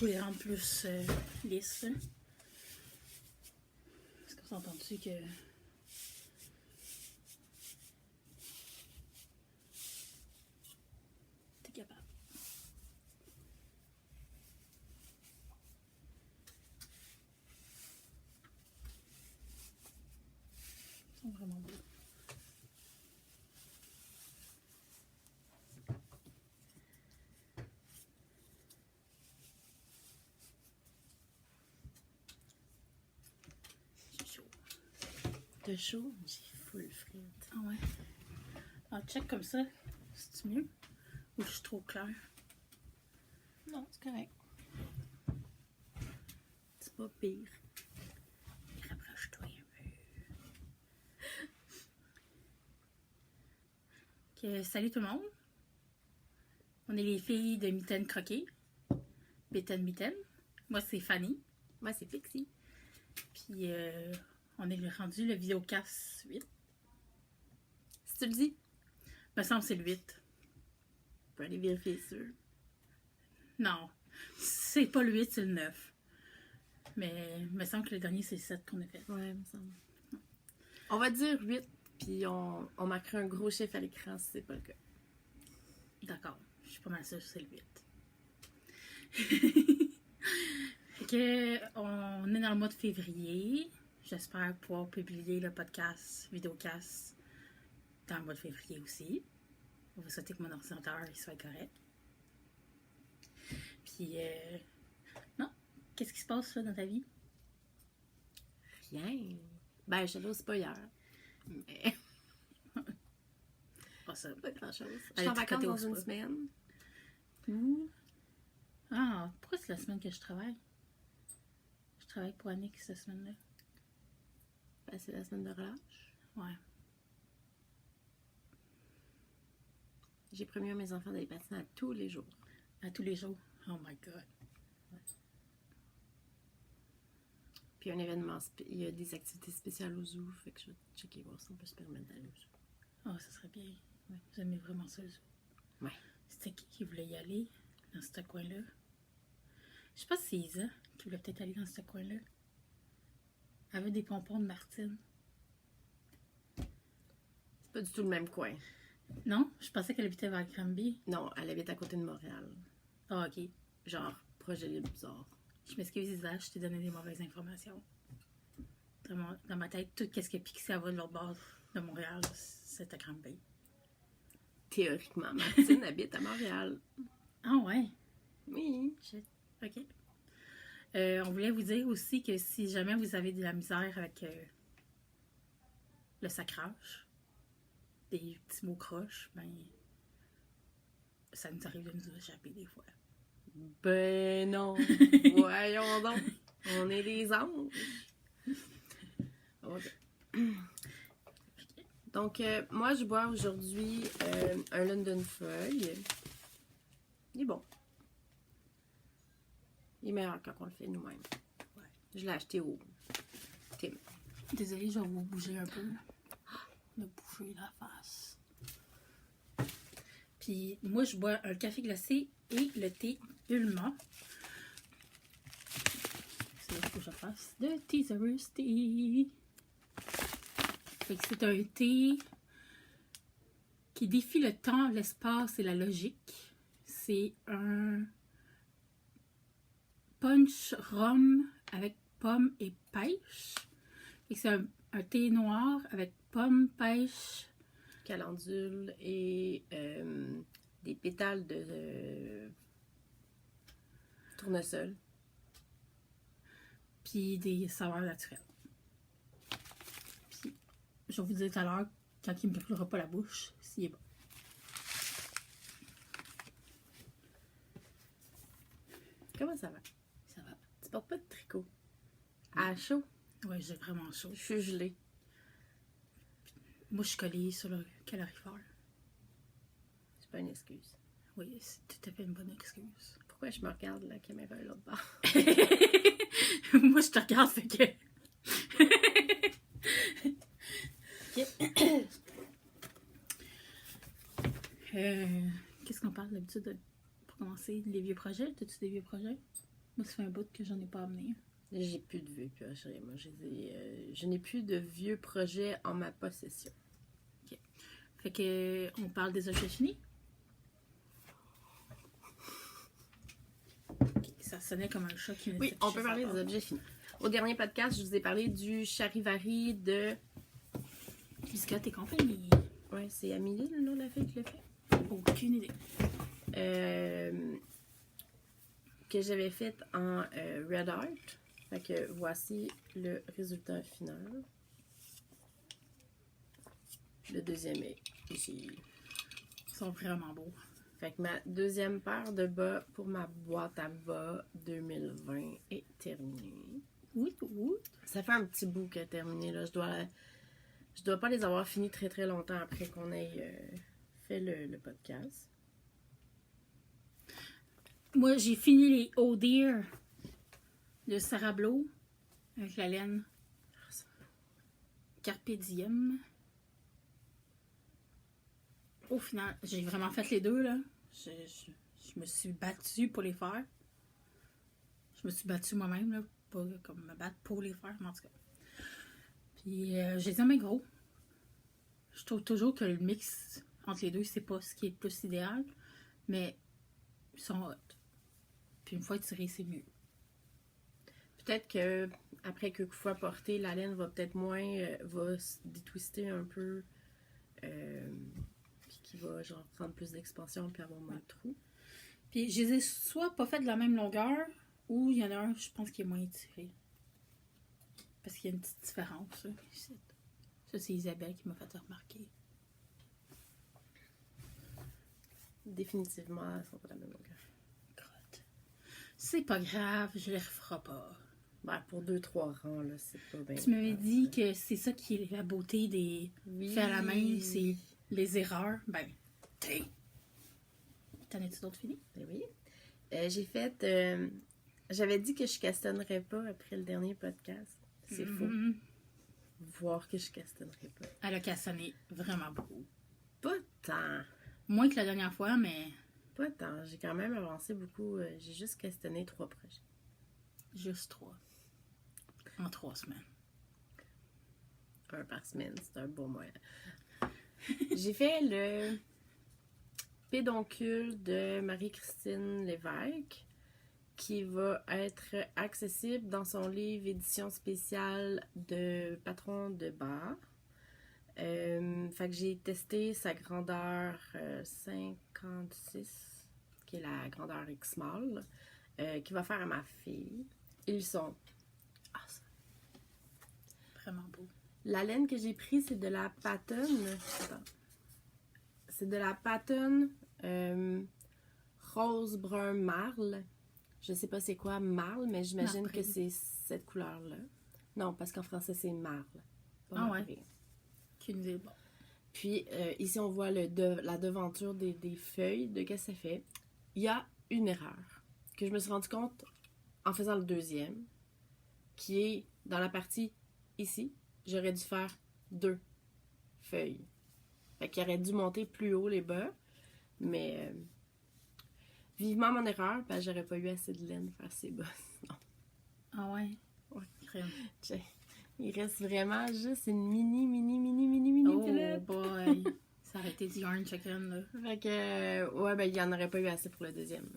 pour les rendre plus lisses. Là. Est-ce que vous entendez que... T'es capable. Ils sont vraiment beaux. De chaud, j'ai full frite. Ah ouais. Ah, check comme ça. C'est mieux? Ou je suis trop claire? Non, c'est correct. C'est pas pire. Rapproche-toi un peu. Ok, salut tout le monde. On est les filles de Mitaine Croquée. Bétaine Mitaine. Moi, c'est Fanny. Moi, c'est Pixie. Puis, on est rendu le vidéocast 8. Si tu le dis, Me semble que c'est le 8. on peut aller vérifier sûr. Non, c'est pas le 8, c'est le 9. Mais me semble que le dernier, c'est le 7 qu'on a fait. Ouais, me semble. On va dire 8, puis on marquera un gros chiffre à l'écran si c'est pas le cas. D'accord, je suis pas mal sûre que c'est le 8. Fait que, on est dans le mois de février. J'espère pouvoir publier le podcast, vidéocast, dans le mois de février aussi. On va souhaiter que mon ordinateur il soit correct. Puis, non, qu'est-ce qui se passe là, dans ta vie? Rien. Ben, je sais pas hier. Mais Pas ça. pas grand-chose. Je Elle suis en est tricotée vacances au dans une spa. semaine. Ah, pourquoi c'est la semaine que je travaille? Je travaille pour Annick cette semaine-là. Ben, c'est la semaine de relâche. Ouais. J'ai promis à mes enfants d'aller patiner à tous les jours. À tous les jours. Oh my god. Puis un événement, il y a des activités spéciales au zoo, fait que je vais checker voir si on peut se permettre d'aller au zoo. Oh, ça serait bien. Ouais. J'aimais vraiment ça, le zoo. Ouais. C'était qui voulait y aller dans ce coin-là? Je sais pas si c'est Isa qui voulait peut-être aller dans ce coin-là. Elle avait des pompons de Martine. C'est pas du tout le même coin. Non? Je pensais qu'elle habitait vers Granby. Non, elle habite à côté de Montréal. Ah, ok. Genre, projet libre bizarre. Je m'excuse, Isa, je t'ai donné des mauvaises informations. Dans ma tête, tout ce que Pixie avait de l'autre bord de Montréal, c'était Granby. Théoriquement, Martine habite à Montréal. Ah ouais? Oui. Shit. OK. On voulait vous dire aussi que si jamais vous avez de la misère avec le sacrage, des petits mots croches, ben ça nous arrive de nous échapper des fois. Ben non. Voyons donc. On est des anges. OK. Donc, moi, je bois aujourd'hui un London Feuille. Il est bon. Il est meilleur quand on le fait nous-mêmes. Ouais. Je l'ai acheté au Tim. Désolée, je vais vous bouger un peu. Me bouger la face. Puis moi, je bois un café glacé et le thé Ulma. C'est là qu'il faut que je fasse de Thesaurus Tea. Fait que c'est un thé qui défie le temps, l'espace et la logique. C'est un punch rhum avec pomme et pêche. Fait que c'est un thé noir avec pomme, pêche, Calendule et des pétales de tournesol. puis des saveurs naturelles. Puis, je vais vous dire tout à l'heure, quand il ne me brûlera pas la bouche, s'il est bon. Comment ça va? Ça va. Tu portes pas de tricot? À chaud? Ouais, j'ai vraiment chaud. Je suis gelée. Moi, je suis collée sur le calorifère. C'est pas une excuse. Oui, c'est tout à fait une bonne excuse. Pourquoi je me regarde la caméra de l'autre bord? Moi, je te regarde, fait que... Ok. Qu'est-ce qu'on parle d'habitude pour commencer? Les vieux projets? T'as-tu des vieux projets? Moi, ça fait un bout que j'en ai pas amené. J'ai plus de vieux projets. Moi, je n'ai plus de vieux projets en ma possession. Fait que, on parle des objets finis. Ok, ça sonnait comme un chat qui venait de Oui, se on coucher peut sur parler la des table. objets finis. Au dernier podcast, je vous ai parlé du charivari de... Biscotte et compagnie. Ouais, c'est Amélie, le nom de la fille qui l'a fait. Aucune idée. Que j'avais fait en Red Art. Fait que voici le résultat final. Le deuxième est ici. Ils sont vraiment beaux. Fait que ma deuxième paire de bas pour ma boîte à bas 2020 est terminée. Oui, oui. Ça fait un petit bout qu'elle est terminée, là. Je dois pas les avoir finis très très longtemps après qu'on ait fait le podcast. Moi, j'ai fini les Oh Dear de Sarah Blow avec la laine Carpe Diem. Au final, j'ai vraiment fait les deux, là. Je me suis battue pour les faire. Je me suis battue moi-même, là. Pas comme me battre pour les faire, mais en tout cas. Puis, j'ai dit, mais gros, je trouve toujours que le mix entre les deux, c'est pas ce qui est le plus idéal. Mais ils sont hot. Puis une fois tiré, c'est mieux. Peut-être que après quelques fois porté, la laine va peut-être moins, va se détwister un peu, puis qui va genre prendre plus d'expansion puis avoir moins de trous. Puis je les ai soit pas fait de la même longueur, ou il y en a un, je pense, qui est moins tiré. Parce qu'il y a une petite différence, là. Ça, c'est Isabelle qui m'a fait remarquer. Définitivement, elles sont pas de la même longueur. Crotte. C'est pas grave, je les referai pas. Ben, pour 2-3 rangs, là, c'est pas bien. Tu m'avais dit que c'est ça qui est la beauté des Oui. faits à la main, c'est les erreurs. Ben, t'en as-tu d'autres finis? Ben oui. J'ai fait... j'avais dit que je castonnerais pas après le dernier podcast. C'est faux. Voir que je castonnerais pas. Elle a cassonné vraiment beaucoup. Pas tant. Moins que la dernière fois, mais Pas tant. J'ai quand même avancé beaucoup. J'ai juste castonné 3 projets. juste 3. En 3 semaines. 1 par semaine, c'est un bon moyen. J'ai fait le pédoncule de Marie-Christine Lévesque qui va être accessible dans son livre édition spéciale de Patron de bar. Fait que j'ai testé sa grandeur 56, qui est la grandeur X-Small, qui va faire à ma fille. Ils sont awesome. Vraiment beau. La laine que j'ai prise, c'est de la Patton. Attends. C'est de la Patton rose brun marle. Je sais pas c'est quoi marle, mais j'imagine Marbré. que c'est cette couleur-là. Non, parce qu'en français, c'est marle. Pas Ah marbré. ouais. Qui nous est bon. Puis ici, on voit la devanture des feuilles, de qu'est-ce que ça fait. Il y a une erreur que je me suis rendu compte en faisant le deuxième, qui est dans la partie ici. J'aurais dû faire 2 feuilles. Fait qu'il aurait dû monter plus haut les bas, mais vivement mon erreur, parce que j'aurais pas eu assez de laine pour faire ces bas. Non. Ah ouais? Ouais. Crème. Tiens, il reste vraiment juste une mini Oh culotte. boy! Ça aurait été du yarn chicken, là. Fait que, ouais, ben, il y en aurait pas eu assez pour le deuxième.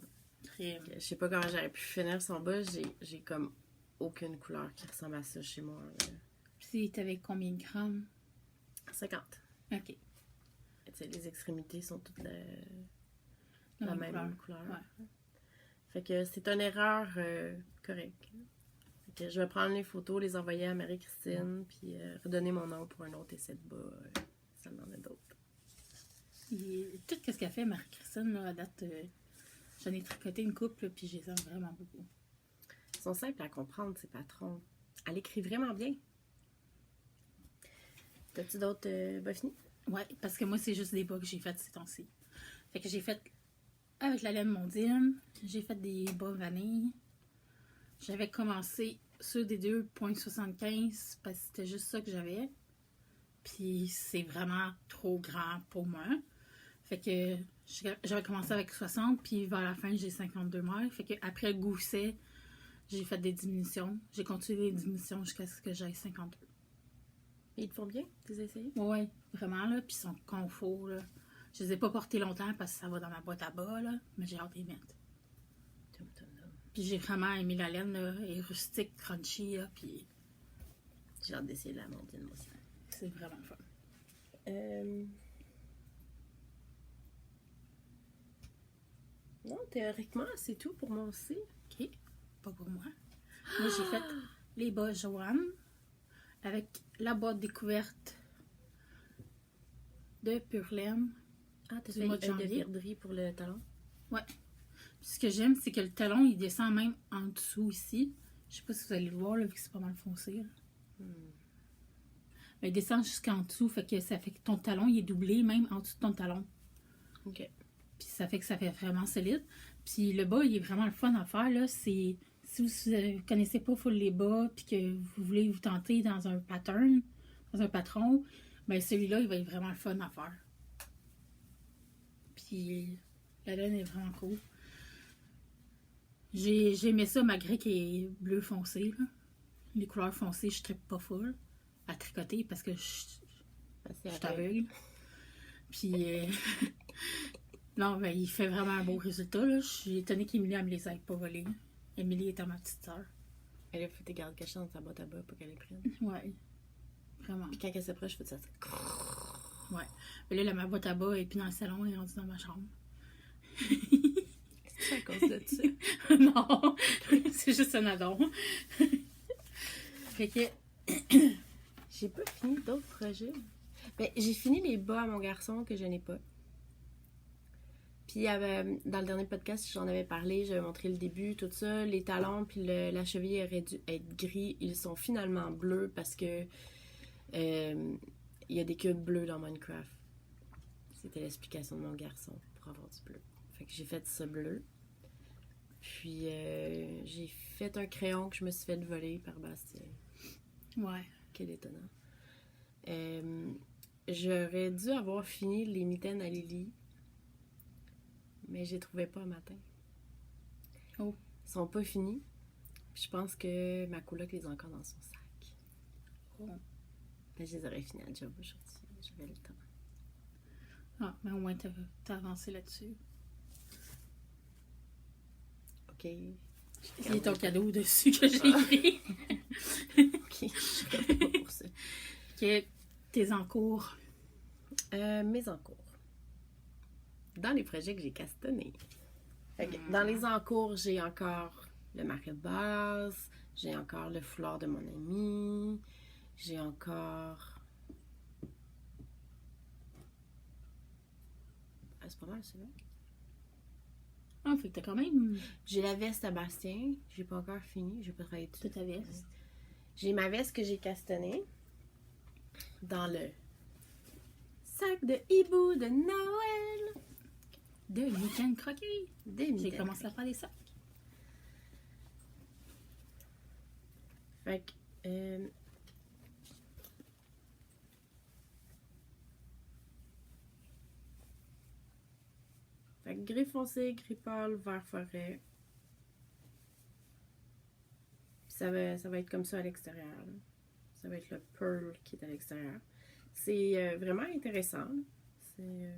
Crème. Je sais pas comment j'aurais pu finir son bas. J'ai comme aucune couleur qui ressemble à ça chez moi. Là. Puis t'avais combien de grammes? 50. Ok. Tu sais, les extrémités sont toutes la La même couleur. Ouais. Fait que c'est une erreur correcte. Fait que je vais prendre les photos, les envoyer à Marie-Christine, puis redonner mon nom pour un autre essai de bas. Ça en a d'autres. Et tout ce qu'elle fait, Marie-Christine, là, à date, j'en ai tricoté une couple, puis je les aime vraiment beaucoup. Ils sont simples à comprendre, ces patrons. Elle écrit vraiment bien. T'as-tu d'autres bas finis? Ouais, parce que moi, c'est juste des bas que j'ai fait ces temps-ci. Fait que j'ai fait avec la laine mondiale, j'ai fait des bas vanille. J'avais commencé sur des 2,75 parce que c'était juste ça que j'avais. Puis c'est vraiment trop grand pour moi. Fait que j'avais commencé avec 60, puis vers la fin, j'ai 52 mètres. Fait que après le gousset, J'ai fait des diminutions. J'ai continué les diminutions jusqu'à ce que j'aille 52. Et ils te font bien? Tu les as essayés? Oui, vraiment, là. Puis ils sont confort, là. Je les ai pas portés longtemps parce que ça va dans ma boîte à bas, là. Mais j'ai hâte de les mettre. Puis j'ai vraiment aimé la laine, là. Elle est rustique, crunchy, là. Puis J'ai hâte d'essayer la Amandine, moi aussi. c'est vraiment fun. Non, théoriquement, c'est tout pour moi aussi. OK. Pas pour moi. Moi, j'ai fait les bas Joanne avec la boîte découverte de Pure Laine. Ah, t'as Du fait mois de de janvier. garderie pour le talon? Ouais. Puis ce que j'aime, c'est que le talon, il descend même en dessous ici. Je sais pas si vous allez le voir, là, vu que c'est pas mal foncé. Là. Mais il descend jusqu'en dessous, fait que ça fait que ton talon, il est doublé même en dessous de ton talon. OK. Puis ça fait que ça fait vraiment solide. Puis le bas, il est vraiment le fun à faire, là. C'est... Si vous ne connaissez pas full les bas, puis que vous voulez vous tenter dans un pattern, dans un patron, ben celui-là, il va être vraiment le fun à faire. Puis la laine est vraiment cool. J'ai aimé ça malgré qu'il est bleu foncé, là. Les couleurs foncées, je ne pas full à tricoter parce que je suis aveugle. Puis non, ben il fait vraiment un beau résultat, là. Je suis étonnée qu'Émilie me les ait pas volés. Émilie était ma petite sœur. Elle a fait tes gardes cachées dans sa boîte à bas pour qu'elle les prenne. Ouais. Vraiment. Puis quand elle s'approche, je fais ça. Ouais. Mais là, ma boîte à bas est plus dans le salon, elle est rendue dans ma chambre. C'est à cause de ça. Non, c'est juste un addon. Fait que J'ai pas fini d'autres projets. Ben, j'ai fini les bas à mon garçon que je n'ai pas. Puis dans le dernier podcast, j'en avais parlé, j'avais montré le début, tout ça. Les talons puis la cheville auraient dû être gris. Ils sont finalement bleus parce que il y a des cubes bleus dans Minecraft. C'était l'explication de mon garçon pour avoir du bleu. Fait que j'ai fait ça bleu. Puis j'ai fait un crayon que je me suis fait voler par Bastien. ouais. Quel étonnant. J'aurais dû avoir fini les mitaines à Lily. Mais je les trouvais pas un matin. Oh. Ils sont pas finis. Puis je pense que ma coloc les a encore dans son sac. Oh. Mais je les aurais finis à job aujourd'hui. J'avais le temps. Ah, mais au moins t'as avancé là-dessus. OK. Il est ton cadeau dessus que j'ai écrit. OK. Je ne pas pour ça. Que t'es en cours. Mes encours. Dans les projets que j'ai castonnés. Fait que dans les encours, j'ai encore le marais de base, j'ai encore le foulard de mon ami, j'ai encore... Ah, c'est pas mal, c'est vrai. Ah, fait que t'as quand même J'ai la veste à Bastien, j'ai pas encore fini, j'ai pas travaillé dessus. toute ta veste. J'ai ma veste que j'ai castonnée dans le sac de hibou de Noël. De week-end croqué. Des J'ai mitaines. commencé à faire des sacs. Fait que... Fait que gris foncé, gris pâle, vert forêt. Puis ça va être comme ça à l'extérieur. Là. Ça va être le pearl qui est à l'extérieur. C'est vraiment intéressant. C'est...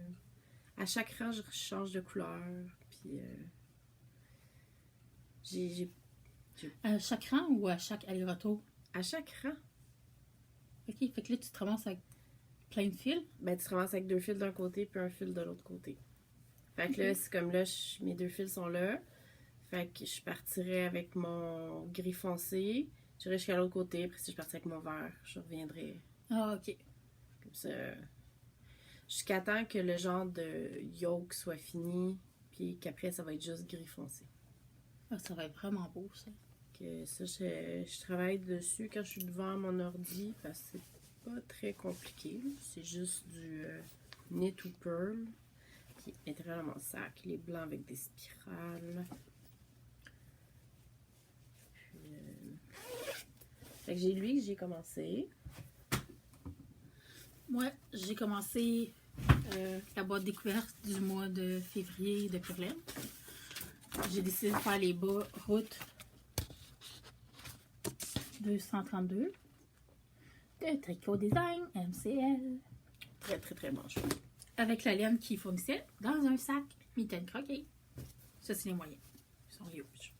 à chaque rang, je change de couleur. Puis j'ai... À chaque rang ou à chaque aller-retour? À chaque rang, Ok, fait que là, tu te ramasses avec plein de fils. ben, tu te ramasses avec 2 fils d'un côté puis un fil de l'autre côté. Fait que là, c'est comme là, mes 2 fils sont là. Fait que je partirai avec mon gris foncé. J'irai jusqu'à l'autre côté. Après, si je partirai avec mon vert, je reviendrai Ah, ok. comme ça. Jusqu'à temps que le genre de yoke soit fini. Puis qu'après, ça va être juste gris foncé. Ah, ça va être vraiment beau, ça. Que ça, je travaille dessus quand je suis devant mon ordi. Parce que c'est pas très compliqué. C'est juste du knit ou pearl. Qui est intérieur dans mon sac. Les blancs avec des spirales. Fait que j'ai lui que j'ai commencé. Moi, j'ai commencé la boîte découverte du mois de février de Pure Laine. J'ai décidé de faire les bas route 232 de Tricot Design MCL. Très, très, très bon choix. Avec la laine qui fournissait dans un sac mitaine croquée. Ça, c'est les moyens. Ils sont huge.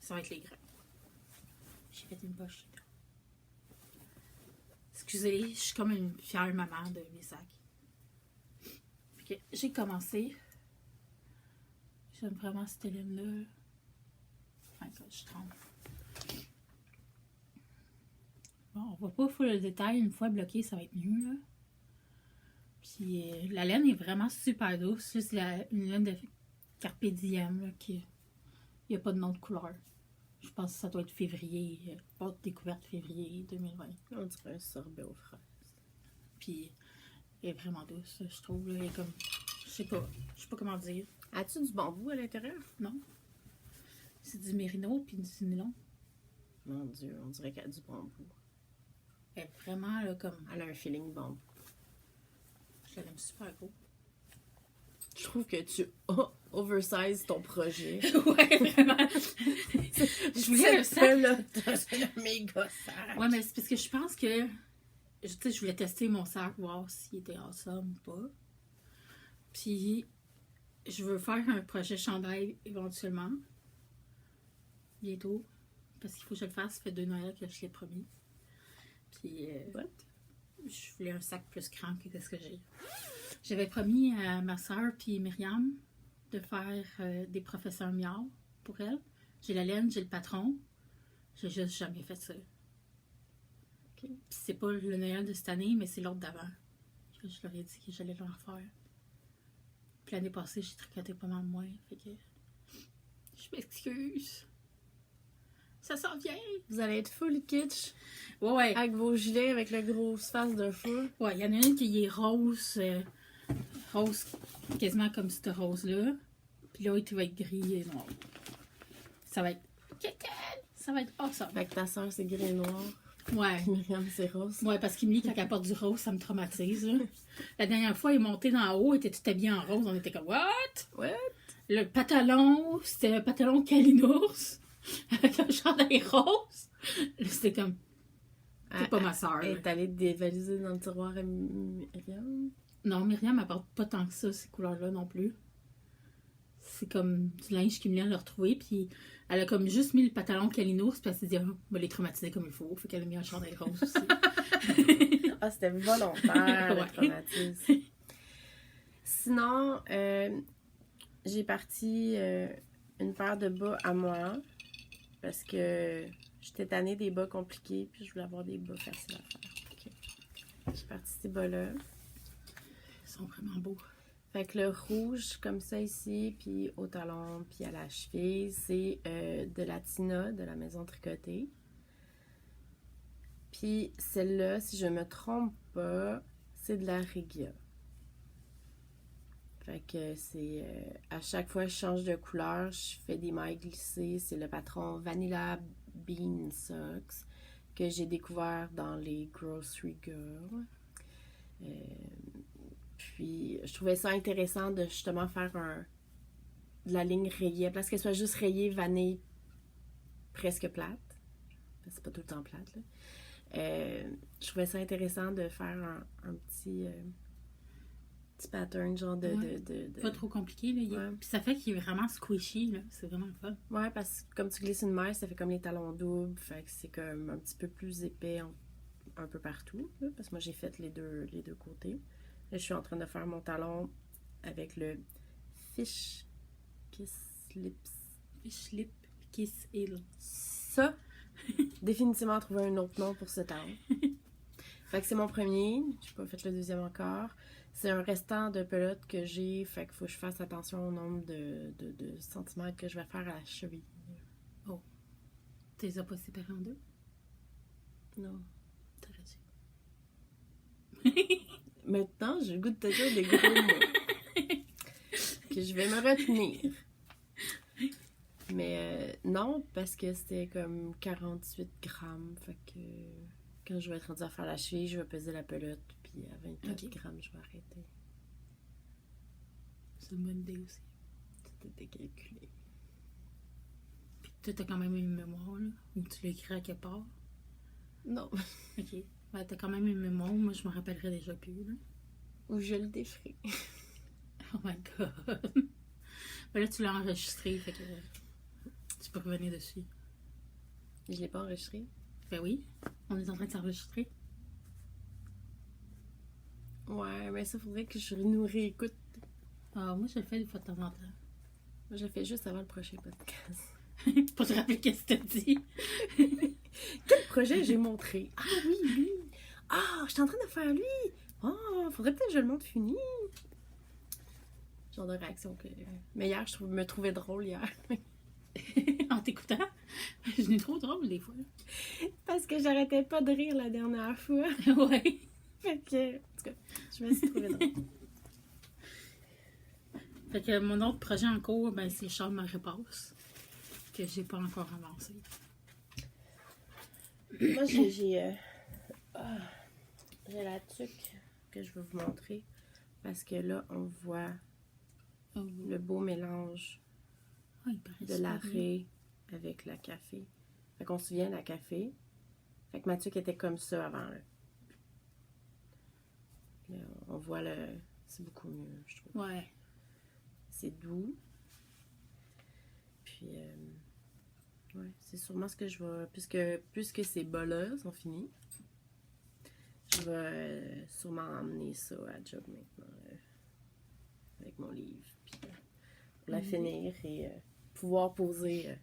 Ça va être les grands. J'ai fait une poche. Excusez, je suis comme une fière maman de mes sacs. Puis que j'ai commencé. J'aime vraiment cette laine-là. Enfin, ça, je tremble. Bon, on voit pas full le détail. Une fois bloqué, ça va être mieux, là. Puis la laine est vraiment super douce. C'est une laine de Carpe Diem, là, qui... Il n'y a pas de nom de couleur. Je pense que ça doit être février. Porte découverte février 2020. On dirait un sorbet aux fraises. Puis elle est vraiment douce, je trouve. Là. Elle est comme... Je sais pas comment dire. As-tu du bambou à l'intérieur? Non. C'est du mérino puis du nylon. Mon Dieu, on dirait qu'elle a du bambou. Elle est vraiment là, comme... Elle a un feeling bambou. Je l'aime super gros. Je trouve que tu oversize ton projet. Ouais, vraiment. Je voulais un sac. Là, c'est un méga sac. Ouais, mais c'est parce que je pense que... Tu sais, je voulais tester mon sac, voir s'il était awesome ou pas. Puis, je veux faire un projet chandail éventuellement. Bientôt. Parce qu'il faut que je le fasse. Ça fait 2 Noëls que je l'ai promis. Puis, je voulais un sac plus grand que ce que j'ai. J'avais promis à ma soeur puis Myriam de faire des professeurs miaules pour elle. J'ai la laine, j'ai le patron. J'ai juste jamais fait ça. Okay. Puis c'est pas le Noël de cette année, mais c'est l'autre d'avant. Je leur ai dit que j'allais leur faire. Puis l'année passée, j'ai tricoté pas mal moins. Fait que je m'excuse. Ça s'en vient. Vous allez être full kitsch. Ouais. Avec vos gilets, avec le gros face de feu. Ouais, il y en a une qui est rose. Rose quasiment comme cette rose-là. Puis l'autre, il va être gris et noir. Ça va être... Ça va être awesome. Fait que ta soeur, c'est gris et noir. Ouais. Myriam, c'est rose. Ouais, parce qu'Emily, quand elle porte du rose, ça me traumatise. Là. La dernière fois, elle est montée dans haut, elle était toute habillée en rose. On était comme, what? What? Le pantalon, c'était un pantalon Kalinours avec un chandail rose. Là, c'était comme, c'est pas ma soeur. Elle est allée dévaliser dans le tiroir à Myriam. Non, Myriam, elle porte pas tant que ça, ces couleurs-là non plus. C'est comme du linge qu'Emily a retrouvé, puis elle a comme juste mis le pantalon Kalinours, puis elle s'est dit, on va les traumatiser comme il faut. Fait qu'elle a mis un chandail rose aussi. Ah, c'était volontaire, Ouais. le traumatisme. Sinon, j'ai parti une paire de bas à moi, parce que j'étais tannée des bas compliqués, puis je voulais avoir des bas faciles à faire. Okay. J'ai parti ces bas-là. Ils sont vraiment beaux. Fait que le rouge, comme ça ici, puis au talon, puis à la cheville, c'est de la Tina, de la maison tricotée. Puis celle-là, si je me trompe pas, c'est de la Regia. Fait que c'est... à chaque fois que je change de couleur, je fais des mailles glissées. C'est le patron Vanilla Bean Socks que j'ai découvert dans les Grocery Girl. Puis, je trouvais ça intéressant de justement faire de la ligne rayée. Parce qu'elle soit juste rayée, vanille, presque plate. Parce que c'est pas tout le temps plate, là. Je trouvais ça intéressant de faire un petit pattern, genre de... Pas trop compliqué, là. Ouais. Puis ça fait qu'il est vraiment squishy, là. C'est vraiment le fun. Ouais, parce que comme tu glisses une maille, ça fait comme les talons doubles. Fait que c'est comme un petit peu plus épais un peu partout. Là, parce que moi, j'ai fait les deux côtés. Là, je suis en train de faire mon talon avec le Fish Kiss Lips. Fish Lip Kiss Heel. Ça, définitivement trouver un autre nom pour ce talon. Fait que c'est mon premier. J'ai pas fait le deuxième encore. C'est un restant de pelote que j'ai. Fait qu'il faut que je fasse attention au nombre de centimètres que je vais faire à la cheville. Oh. Tu les as pas séparés en deux? Non. T'aurais dû. Maintenant, j'ai le goût de te dire des gros mots. Que je vais me retenir. Mais non, parce que c'était comme 48 grammes. Fait que quand je vais être rendue à faire la cheville, je vais peser la pelote. Puis à 24 grammes, je vais arrêter. C'est une bonne idée aussi. Tout était calculé. Puis toi, t'as quand même une mémoire, là, où tu l'as écrit à quelque part. Non. Ok. Ben, t'as quand même une mémoire. Moi, je me rappellerai déjà plus, là. Ou je le déferai. Oh my god. Ben là, tu l'as enregistré, fait que tu peux revenir dessus. Je l'ai pas enregistré. Ben oui, on est en train de s'enregistrer. Ouais, mais ça faudrait que je nous réécoute. Ah, moi, je le fais des fois de temps en temps. Moi, je le fais juste avant le prochain podcast. Pour te rappeler qu'est-ce que t'as dit. Quel projet j'ai montré? Ah oui, lui! Ah, je suis en train de faire lui! Oh, faudrait peut-être que je le montre fini. Genre de réaction que. Mais hier, me trouvais drôle hier. En t'écoutant. Je l'ai trop drôle des fois. Parce que j'arrêtais pas de rire la dernière fois. Ouais. Fait que. En tout cas, je me suis trouvée drôle. Fait que mon autre projet en cours, ben, c'est Charles me repasse. Que j'ai pas encore avancé. Moi, j'ai la tuque que je vais vous montrer. Parce que là, on voit Oh. le beau mélange Ah, il paraît de super la bien. raie avec la café. Fait qu'on se souvient de la café. Fait que ma tuque était comme ça avant. Là. Là, on voit le. C'est beaucoup mieux, je trouve. Ouais. C'est doux. Puis, ouais, c'est sûrement ce que je vais. Puisque ces bas-là sont finis, je vais sûrement emmener ça à job maintenant. Avec mon livre. Puis, pour la finir et pouvoir poser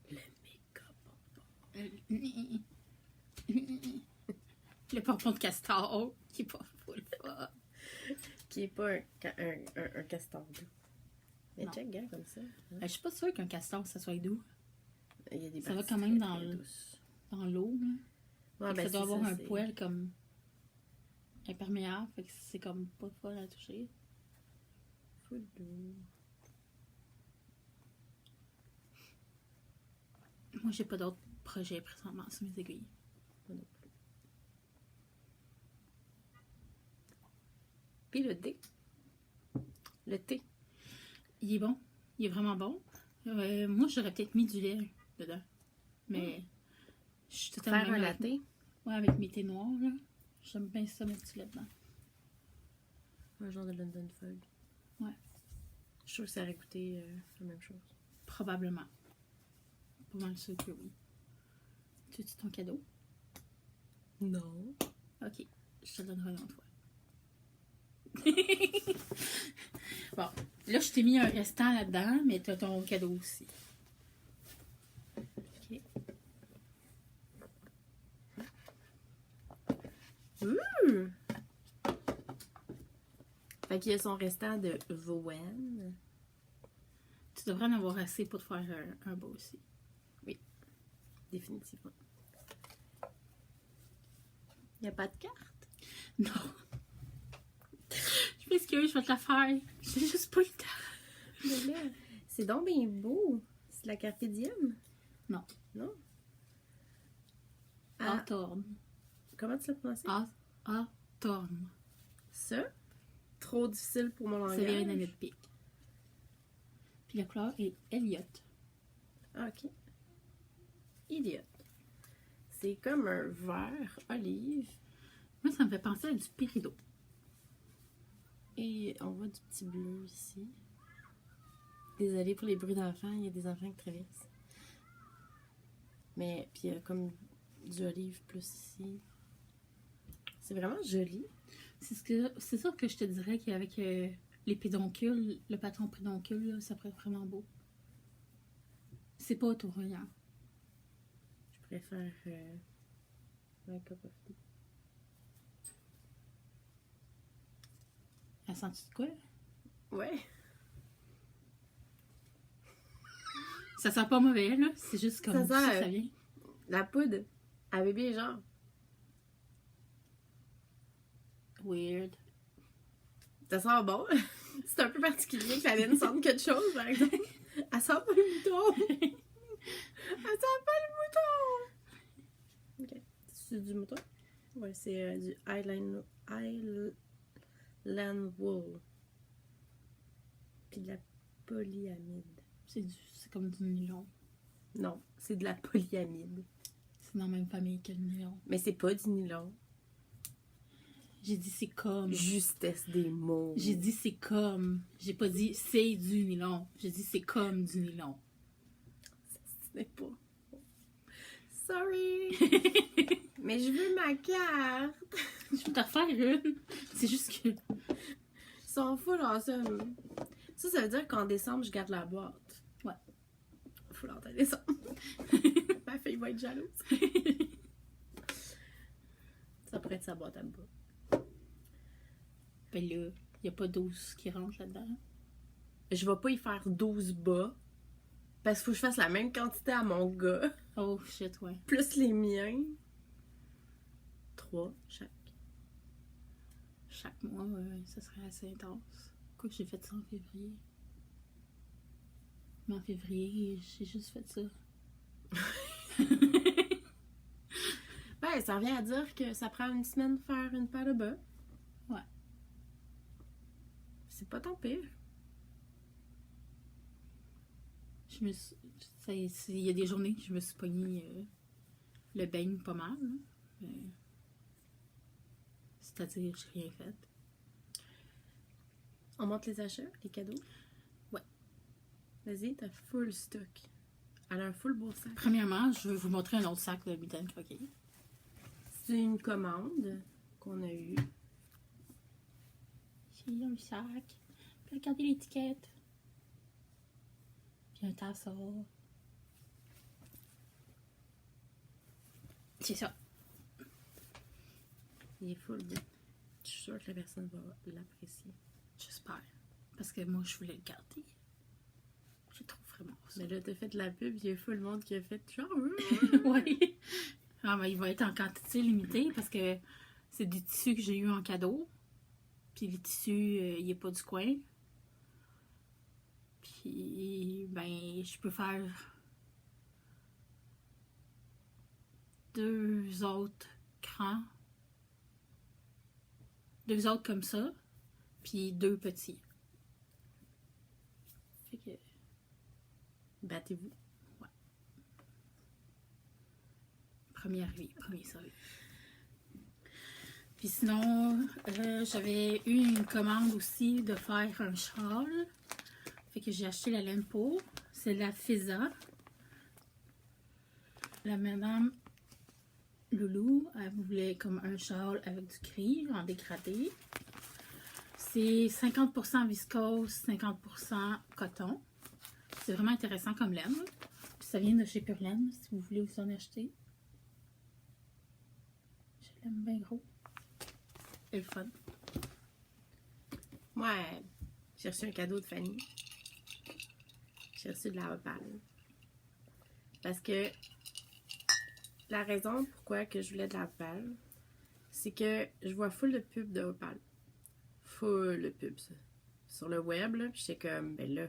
le make-up. Le pompon de castor, qui est pas full fun. Qui est pas un castor doux. Mais Non. check, gars, comme ça. Je suis pas sûre qu'un castor, ça soit doux. Il y a des Ça va parties quand même très, dans très le- douces. Dans l'eau, là. Ouais, Fait que ça ben, doit c'est avoir ça, un c'est- poil comme imperméable, fait que c'est comme pas fun à toucher. Full doux. Moi, j'ai pas d'autres projets présentement sur mes aiguilles. Moi non plus. Puis le thé. Le thé. Il est bon. Il est vraiment bon. Moi, j'aurais peut-être mis du lait dedans. Mais je suis totalement Faire un avec- latte. Ouais, avec mes thés noirs, là. J'aime bien ça, mettre du lait dedans. Un genre de London Fog. Ouais. Je suis sûre que ça aurait coûté la même chose. Probablement. Pas mal sûr que oui. Tu veux ton cadeau? Non. Ok. Je te le donnerai une autre fois. Bon. Là, je t'ai mis un restant là-dedans, mais t'as ton cadeau aussi. Ok. Fait qu'il y a son restant de Vowen. Tu devrais en avoir assez pour te faire un beau aussi. Définitivement. Il n'y a pas de carte? Non. Je m'excuse, je vais te la faire. J'ai juste pas le temps. Mais là, c'est donc bien beau. C'est de la Carpe Diem? Non. Non? Ah, Automne. comment tu l'as prononcé? Automne. Ça? Trop difficile pour mon Ça vient langage. une année de pique. Puis la couleur est Elliot. Ah, ok. Idiote. C'est comme un vert olive. Moi, ça me fait penser à du Péridot. Et on voit du petit bleu ici. Désolée pour les bruits d'enfants, il y a des enfants qui traversent. Mais, puis il y a comme du olive plus ici. C'est vraiment joli. C'est ça que je te dirais qu'avec les pédoncules, le patron pédoncule, là, ça pourrait être vraiment beau. C'est pas autoroyant. Je préfère un cup of tea. Elle sent-tu de quoi? Ouais. Ça sent pas mauvais, là. C'est juste comme Ça ça, sent, ça vient. La poudre à bébé, genre. Weird. Ça sent bon. C'est un peu particulier que la laine sente quelque chose, par exemple. Elle sent pas le mouton. Elle sent pas le mouton. Ok. C'est du mouton? Ouais, c'est du Highland Wool. Puis de la polyamide. C'est comme du nylon. Non, c'est de la polyamide. C'est dans la même famille que le nylon. Mais c'est pas du nylon. J'ai dit c'est comme. Justesse des mots. J'ai dit c'est comme. J'ai pas dit c'est du nylon. J'ai dit c'est comme du nylon. Ce n'est pas. Sorry. Mais je veux ma carte. Je peux t'en refaire une. C'est juste que. Ils sont full awesome. Ça veut dire qu'en décembre, je garde la boîte. Ouais. Full en décembre. Ma fille va être jalouse. Ça pourrait être sa boîte à bas. Ben là, y a pas 12 qui rentrent là-dedans. Je vais pas y faire 12 bas. Parce qu'il faut que je fasse la même quantité à mon gars. Oh shit, ouais. Plus les miens. 3 chaque. Chaque mois, ça serait assez intense. Quoi que j'ai fait ça en février. Mais en février, j'ai juste fait ça. Ben, ça revient à dire que ça prend une semaine de faire une paire de bas. Ouais. C'est pas tant pire. Je me suis... Il y a des journées que je me suis pogné le beigne pas mal. Hein, mais... C'est-à-dire, j'ai rien fait. On monte les achats, les cadeaux? Ouais. Vas-y, t'as full stock. Elle a un full beau sac. Premièrement, je vais vous montrer un autre sac de Mitten Croquet. C'est une commande qu'on a eue. J'ai un sac. Puis regardez l'étiquette. Puis un tasseur. C'est ça. Il est full beau. Je suis sûre que la personne va l'apprécier. J'espère. Parce que moi, je voulais le garder. Je trouve vraiment ça. Mais là, t'as fait de la pub, il y a full le monde qui a fait genre. Oui. Ah, ben, il va être en quantité limitée parce que c'est des tissus que j'ai eu en cadeau. Puis les tissus, il n'y a pas du coin. Puis, ben, je peux faire 2 autres crans. 2 autres comme ça. Puis 2 petits. Fait que... Battez-vous. Ouais. Premier arrivé, premier servi. Puis sinon, j'avais eu une commande aussi de faire un châle. Fait que j'ai acheté la laine pour. C'est la Fisa. La madame Loulou, elle voulait comme un châle avec du cuir en dégradé. C'est 50% viscose, 50% coton. C'est vraiment intéressant comme laine. Puis ça vient de chez Pure Laine, si vous voulez vous en acheter. Je l'aime bien gros. Et le fun. Moi, j'ai reçu un cadeau de Fanny. J'ai reçu de la Opal. Parce que la raison pourquoi que je voulais de la Opal, c'est que je vois full de pubs de Opal. Full de pubs. Sur le web, là. Puis j'étais comme, ben là,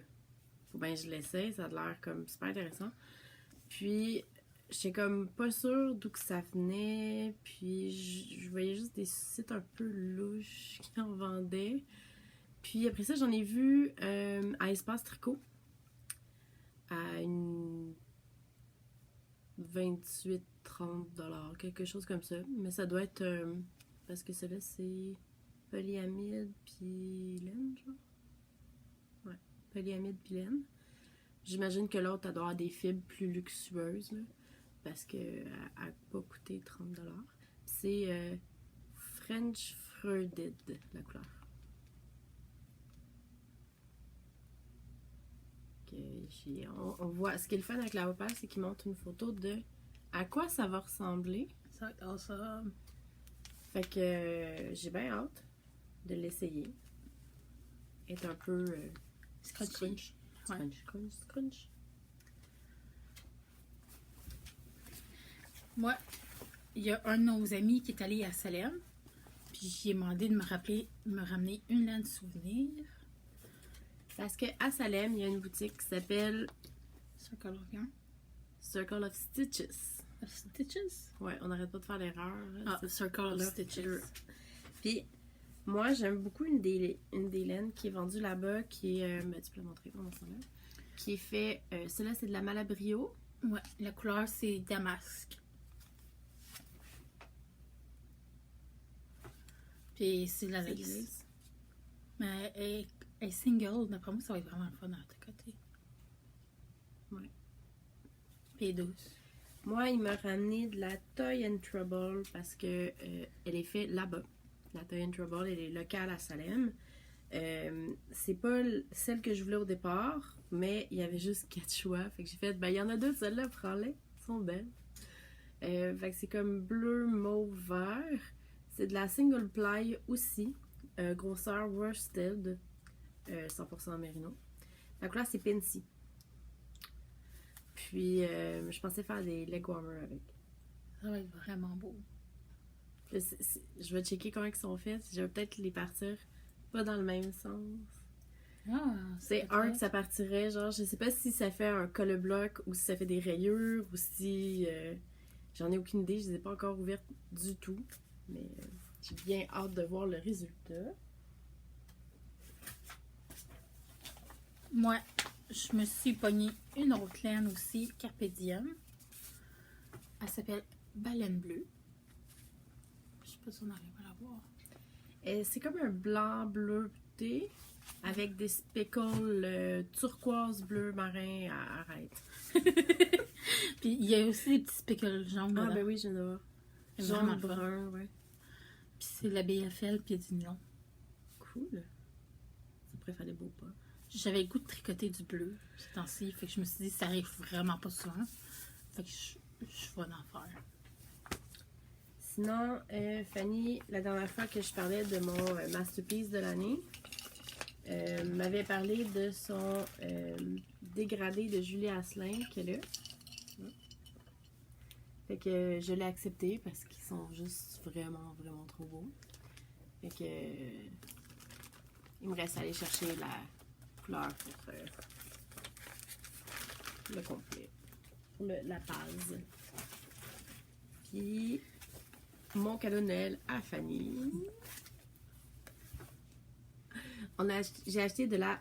faut bien que je l'essaye. Ça a l'air comme super intéressant. Puis, j'étais comme pas sûre d'où que ça venait. Puis, je voyais juste des sites un peu louches qui en vendaient. Puis après ça, j'en ai vu à Espace Tricot. À une 28-30$, quelque chose comme ça. Mais ça doit être... parce que celui-là, c'est polyamide puis laine, genre. Ouais, polyamide puis laine. J'imagine que l'autre, elle doit avoir des fibres plus luxueuses, là, parce qu'elle n'a pas coûté 30$. C'est French Freuded, la couleur. On voit, ce qui est le fun avec la Opal, c'est qu'il montre une photo de à quoi ça va ressembler. Ça va être awesome. Fait que j'ai bien hâte de l'essayer. Est un peu Scratchy. crunch. Ouais. Crunch. Moi, il y a un de nos amis qui est allé à Salem. Puis j'ai demandé de me ramener une laine souvenir. Parce qu'à Salem, il y a une boutique qui s'appelle Circle of Yarn. Circle of Stitches. Stitches? Ouais, on n'arrête pas de faire l'erreur. Ah, Circle of Stitches. Puis, moi, j'aime beaucoup une des laines qui est vendue là-bas, qui est... tu peux la montrer, comment ça là? Qui est fait... celle-là, c'est de la Malabrio. Ouais, la couleur, c'est Damasque. Puis c'est de la C'est lace. lace. Mais elle est single, d'après moi, ça va être vraiment le fun à tricoter. Ouais. Puis elle est douce. Moi, il m'a ramené de la Toy and Trouble parce que elle est faite là-bas. La Toy and Trouble, elle est locale à Salem. C'est pas celle que je voulais au départ, mais il y avait juste 4 choix. Fait que j'ai fait, ben il y en a deux, celles-là, prends-les. Elles sont belles. Fait que c'est comme bleu, mauve, vert. C'est de la single ply aussi. Grosseur worsted. 100% mérino. La couleur, c'est Pincy. Puis, je pensais faire des leg warmers avec. Ça va être vraiment beau. Je vais checker comment ils sont faits. Je vais peut-être les partir pas dans le même sens. Ah, C'est un que ça partirait, genre, je sais pas si ça fait un color block ou si ça fait des rayures ou si. J'en ai aucune idée, je les ai pas encore ouvertes du tout. Mais j'ai bien hâte de voir le résultat. Moi, je me suis pogné une autre laine aussi, Carpe Diem. Elle s'appelle Baleine Bleue. Je sais pas si on arrive à la voir. C'est comme un blanc bleuté avec des speckles turquoise bleu marin. Arrête. Puis il y a aussi des petits speckles jaunes. Ah, dedans. ben oui, je viens de voir. C'est Jaune vraiment le fun. brun, ouais. Puis c'est de la BFL puis du nylon. Cool. Ça pourrait faire des beaux pas. J'avais le goût de tricoter du bleu ce temps-ci. Fait que je me suis dit, ça arrive vraiment pas souvent. Fait que je vais en faire. Sinon, Fanny, la dernière fois que je parlais de mon masterpiece de l'année, m'avait parlé de son dégradé de Julie Asselin qu'elle a. Fait que je l'ai accepté parce qu'ils sont juste vraiment, vraiment trop beaux. Fait que il me reste à aller chercher la couleur pour le complet. Pour la base. Puis mon cadeau de Noël à Fanny. J'ai acheté de la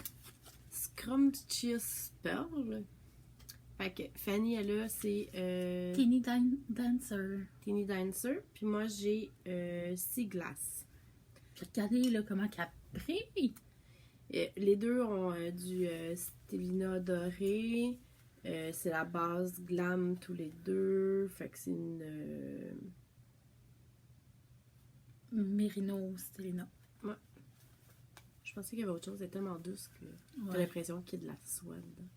Scrumptious Pearl. Fait que Fanny, elle a, c'est Teeny Dancer. Teeny Dancer. Puis moi, j'ai Sea Glass. Puis regardez là comment qu'elle brille. Les deux ont du Stellina doré. C'est la base glam tous les deux. Fait que c'est une... Mérino Stellina. Je pensais qu'il y avait autre chose. Elle est tellement douce que Ouais. t'as l'impression qu'il y a de la soie dedans.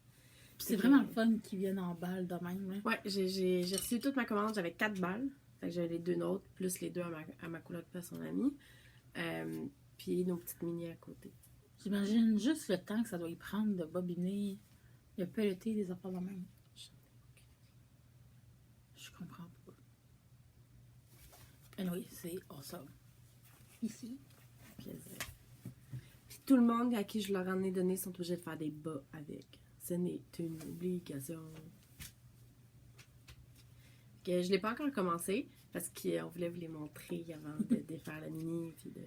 Puis c'est vraiment le fun qu'ils viennent en balle de même. Hein. Ouais, j'ai reçu toute ma commande. J'avais 4 balles. Fait que j'avais les deux nôtres, plus les deux à ma coloc et à son ami. Puis nos petites mini à côté. J'imagine juste le temps que ça doit y prendre de bobiner, de pelleter des affaires de même. Je comprends pas. Anyway, c'est awesome. Ici. Plaisir. Puis tout le monde à qui je leur en ai donné sont obligés de faire des bas avec. Ce n'est une obligation. Que je l'ai pas encore commencé parce qu'on voulait vous les montrer avant de défaire la mini. Puis de...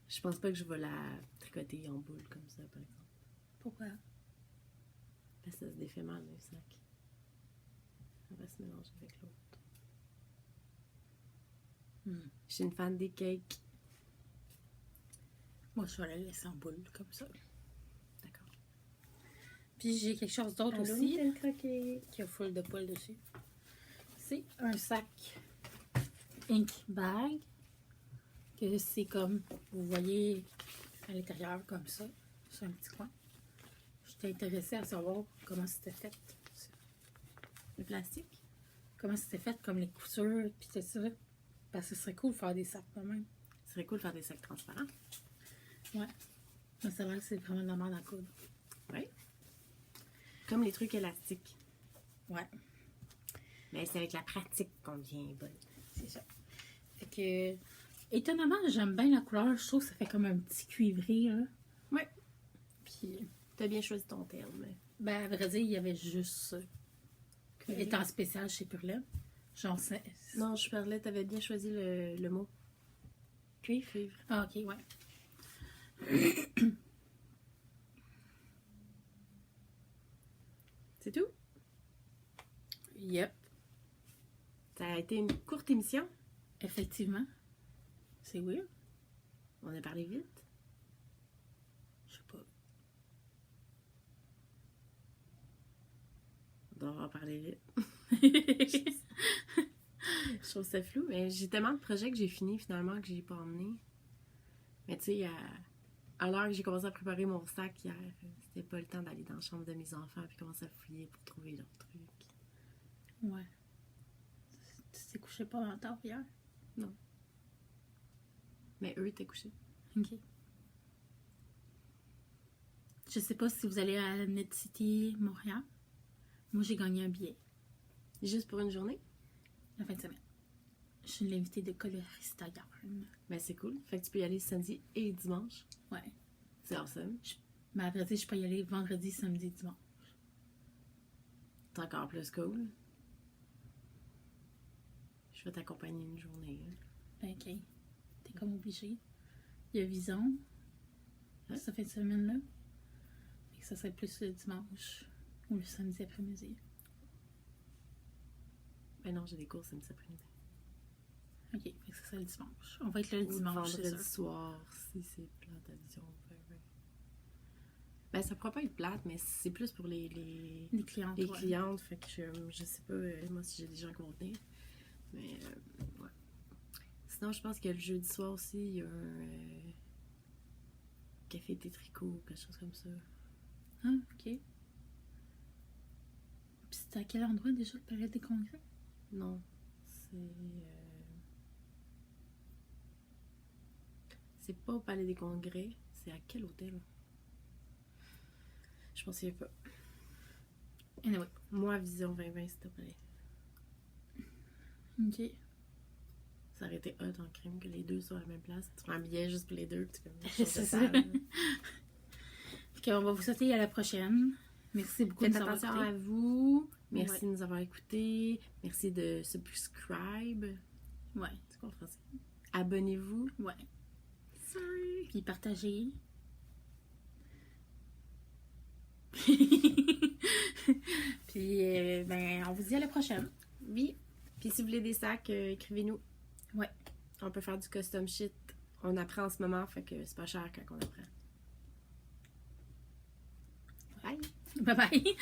Je pense pas que je vais la tricoter en boule comme ça, par exemple. Pourquoi? Parce que ça se défait mal dans le sac. Ça va se mélanger avec l'autre. Je suis une fan des cakes. Moi, je vais la laisser en boule, comme ça. D'accord. Puis j'ai quelque chose d'autre Allô, aussi Michel Croquet. qui a full de poils dessus. C'est un sac Ink Bag. Que c'est comme, vous voyez, à l'intérieur, comme ça, sur un petit coin. J'étais intéressée à savoir comment c'était fait. Le plastique. Comment c'était fait, comme les coutures, puis tout ça. Parce que ce serait cool de faire des sacs quand même. Ce serait cool de faire des sacs transparents. Ouais. Mais c'est vrai que c'est vraiment de la merde à coudre. Oui. Comme les trucs élastiques. Ouais, Mais c'est avec la pratique qu'on devient bonne. c'est ça. Fait que, étonnamment, j'aime bien la couleur. Je trouve que ça fait comme un petit cuivré, là. Ouais. Puis, T'as bien choisi ton terme. ben, à vrai dire, il y avait juste ça. Cuivré. Étant spécial chez Purlaine. Genre, c'est... Non, je parlais, t'avais bien choisi le mot. Cuivre. Ah, ok, ouais. C'est tout? Yep. Ça a été une courte émission. Effectivement. C'est weird. On a parlé vite? Je sais pas. On doit avoir parlé vite. Je trouve ça flou, mais j'ai tellement de projets que j'ai fini finalement que j'ai pas emmené. Mais tu sais, à l'heure que j'ai commencé à préparer mon sac hier, c'était pas le temps d'aller dans la chambre de mes enfants puis commencer à fouiller pour trouver leurs trucs. Ouais. Tu t'es couché pas longtemps hier? Non. Mais eux étaient couchés. Ok. Je sais pas si vous allez à la Net City Montréal. Moi, j'ai gagné un billet Juste pour une journée? la fin de semaine. Je suis l'invitée de Colorista Yarn. Ben c'est cool. Fait que tu peux y aller samedi et dimanche. Ouais. C'est awesome. Mais à vrai dire, je peux y aller vendredi, samedi, dimanche. C'est encore plus cool. Je vais t'accompagner une journée. Hein. Ben, ok. T'es comme obligé. Il y a Vison. Hein? Ça fait une semaine-là. Fait que ça serait plus le dimanche ou le samedi après-midi. Ben non, j'ai des courses samedi après-midi. Ok, fait que ça serait le dimanche. On va être là le Ou dimanche, c'est vendredi sûr. soir, si c'est plate à vision. Ben ça pourra pas être plate, mais c'est plus pour les Les clientes, les ouais. clientes. Fait que je sais pas, moi, si j'ai des gens qui vont venir. Mais, ouais. Sinon, je pense que le jeudi soir aussi, il y a un café thé tricot ou quelque chose comme ça. Ah, ok. Puis c'était à quel endroit déjà le palais des congrès? Non, c'est pas au Palais des Congrès. C'est à quel hôtel? Je pense qu'il y a pas. Anyway. Moi, Vision 2020, s'il te plaît. Ok. Ça aurait été hot en crime que les deux soient à la même place. Tu prends un billet juste pour les deux, puis tu comme C'est ça. Fait qu'on va vous souhaiter à la prochaine. Merci beaucoup de Faites nous avoir attention écoutés. à vous. Merci Ouais. de nous avoir écoutés. Merci de subscribe. Ouais, C'est quoi en français? Abonnez-vous. ouais. Sorry. Puis partagez. Puis, ben, on vous dit à la prochaine. Oui. Puis si vous voulez des sacs, écrivez-nous. Ouais. On peut faire du custom shit. On apprend en ce moment, fait que c'est pas cher quand on apprend. Bye. Bye bye.